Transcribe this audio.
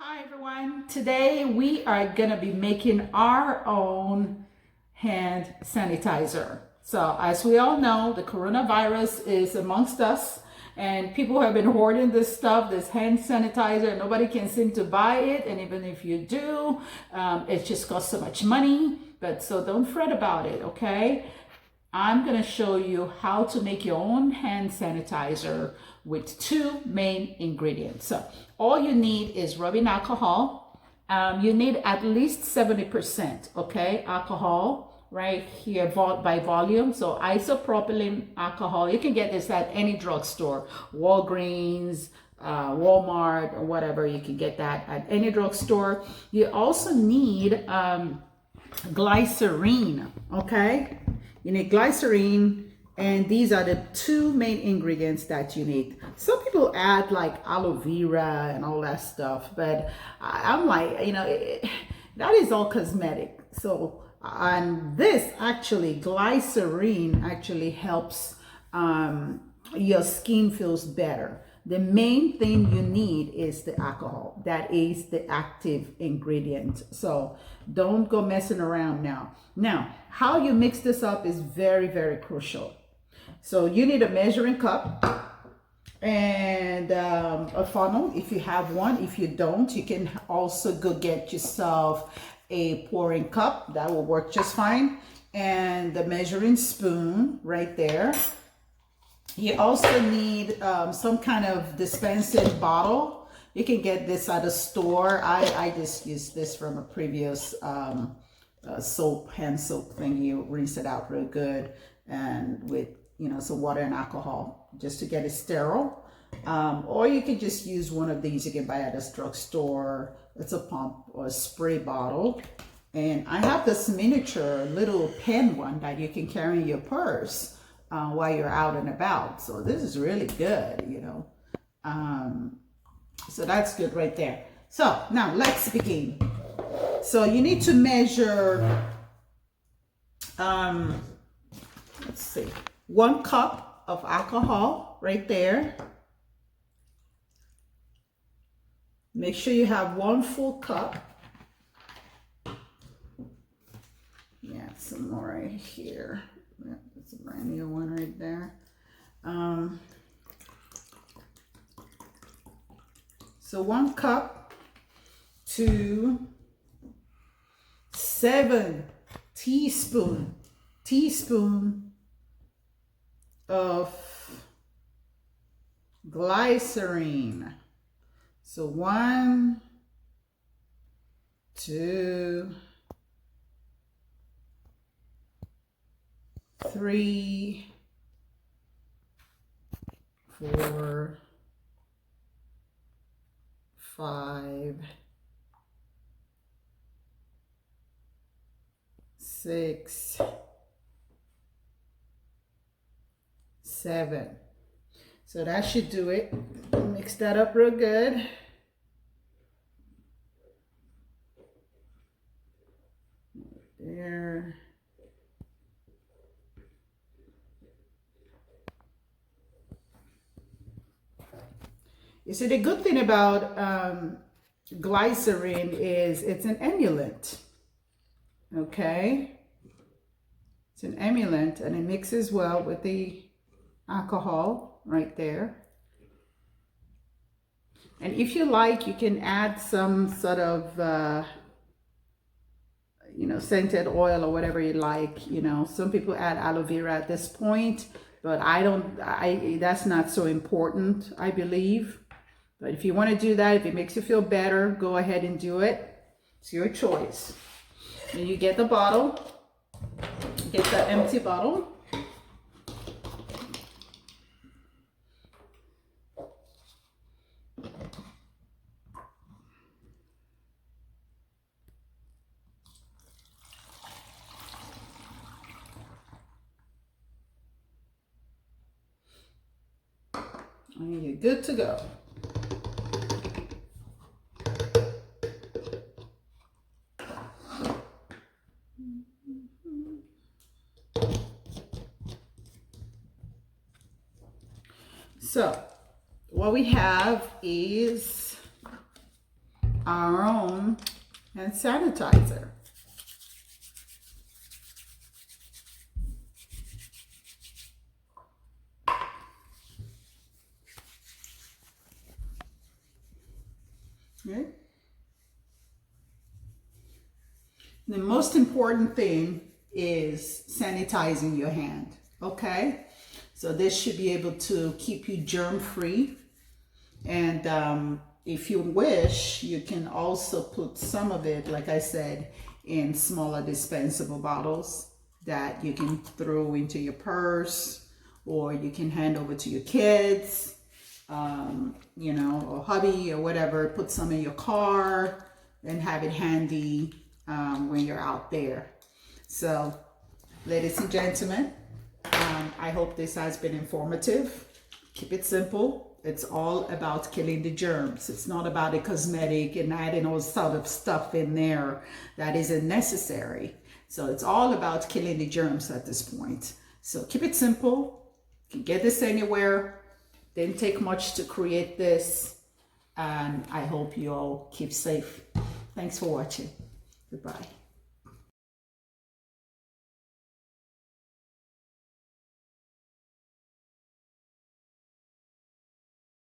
Hi everyone. Today we are gonna be making our own hand sanitizer. So as we all know, the coronavirus is amongst us and people have been hoarding this stuff, this hand sanitizer, and nobody can seem to buy it. And even if you do, it just costs so much money. But so don't fret about it, okay? I'm going to show you how to make your own hand sanitizer with two main ingredients. So all you need is rubbing alcohol. You need at least 70%, okay, alcohol right here by volume. So isopropyl alcohol, you can get this at any drugstore, Walgreens, Walmart, or whatever. You can get that at any drugstore. You also need glycerin, okay? You need glycerin, and these are the two main ingredients that you need. Some people add like aloe vera and all that stuff, but I'm like, that is all cosmetic. So, and this actually, glycerin actually helps your skin feels better. The main thing you need is the alcohol. That is the active ingredient. So don't go messing around now. Now, how you mix this up is very, very crucial. So you need a measuring cup and a funnel if you have one. If you don't, you can also go get yourself a pouring cup. That will work just fine. And the measuring spoon right there. You also need some kind of dispensing bottle. You can get this at a store. I just used this from a previous hand soap thing. You rinse it out real good and with some water and alcohol just to get it sterile. Or you can just use one of these you can buy at a drugstore. It's a pump or a spray bottle. And I have this miniature little pen one that you can carry in your purse while you're out and about. So this is really good, so that's good right there. So now let's begin. So you need to measure, let's see, 1 cup of alcohol right there. Make sure you have 1 full cup. Yeah, some more right here. Yeah, that's a brand new one right there. So 1 cup to 7 teaspoon of glycerin. So 1, 2, 3, 4, 5, 6, 7. So that should do it. Mix that up real good. There. You see, the good thing about glycerin is it's an emulsient, okay? It's an emulsient and it mixes well with the alcohol right there. And if you like, you can add some sort of, scented oil or whatever you like. Some people add aloe vera at this point, but that's not so important, I believe. But if you want to do that, if it makes you feel better, go ahead and do it. It's your choice. And you get the bottle, get the empty bottle. And you're good to go. So what we have is our own hand sanitizer. Okay. The most important thing is sanitizing your hand, okay? So this should be able to keep you germ-free. And if you wish, you can also put some of it, like I said, in smaller dispensable bottles that you can throw into your purse, or you can hand over to your kids, you know, or hubby or whatever. Put some in your car and have it handy when you're out there. So, ladies and gentlemen, I hope this has been informative. Keep it simple. It's all about killing the germs. It's not about a cosmetic and adding all sort of stuff in there that isn't necessary. So it's all about killing the germs at this point. So keep it simple. You can get this anywhere. Didn't take much to create this. And I hope you all keep safe. Thanks for watching. Goodbye.